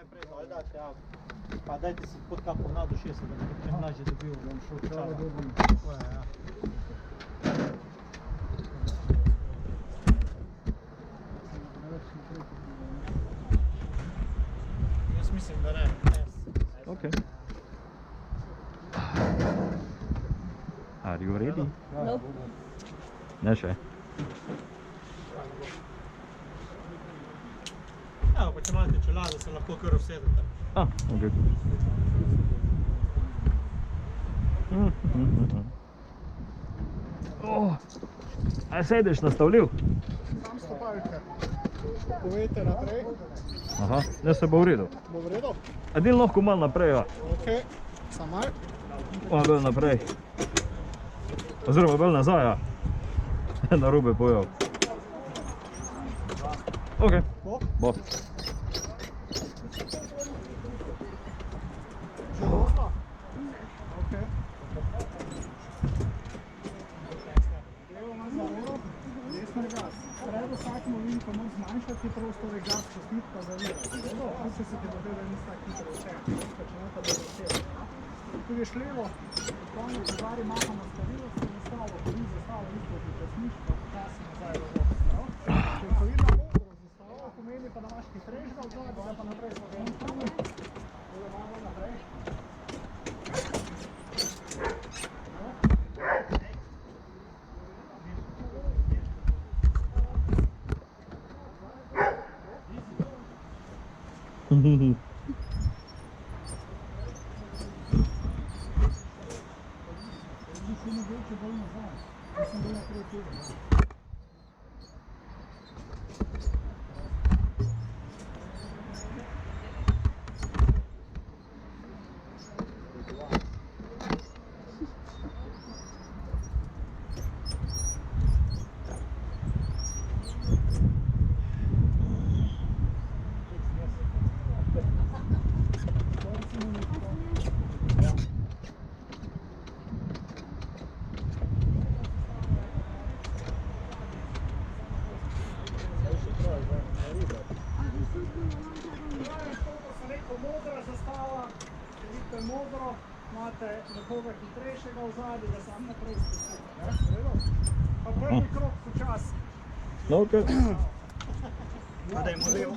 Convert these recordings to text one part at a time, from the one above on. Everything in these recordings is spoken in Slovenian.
najprej dol dati, ja. Pa dajte si pod kapo na do 60, da bi čim lažje dobil. Bom šel čala. Tako je, ja. Jaz mislim, da ne. Okay. Are you ready? No. Ne še. Evo, pa če imate čelado, se lahko kar usedete. Ok. A sedeš nastavljiv? Sam stopalke. Povejte naprej. Aha, ne se bo v redu. Bo v redu? Edin lahko malo naprej, ja. Ok, samo malo. Malo bolj naprej. Oziroma bolj nazaj, ja. Narobe povedal. Ok. Bo. Že dosla? Ok. Levo ima zavoro, desno je gas. Pred vsakim ovinkom moč zmanjšati prostore gas, častit pa zavirati. Tu se ti dobe, da nisi tak hitro vse. Če ne pa da vse. Tu ješ levo, konju pozari mahamo stavilo, se zastavo, ko ni zastavo isto počasniš, pa počasi nazaj v voz. Če ko vidno modro zastavo, pomeni pa da imaš hitrejšega odzad, da pa naprej slovenskami. Da malo naprej. Mogoče bolj nazaj. Mislim, da je naprej tega. Modra zastava, če vidite modro, imate nekoga hitrejšega v zadnji, da sam naprej spustite. Pa prvi krok počasi. No, ok. Pa dajmo levo.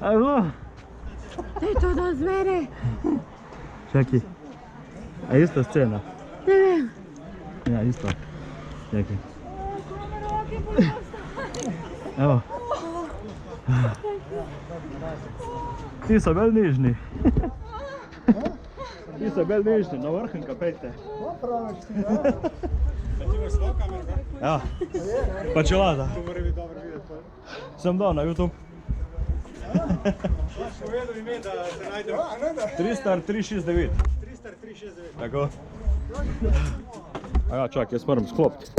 A je bilo? Daj to do zmere. Čakaj. A ista scena? Ne vem. Ja, isto. Čakaj. Evo. Ti so bolj nižni. Ti so bolj nižni, na vrhem kapete. Praviš ti, ja. Ti imaš svojo kamero, kaj? Ja. Pa čelada. To mora biti dobro videti. Sem dal na YouTube. Povedal ime, da se najdem. 3star369. 3 star 369. Tako. A ja, čak, jaz moram sklopiti.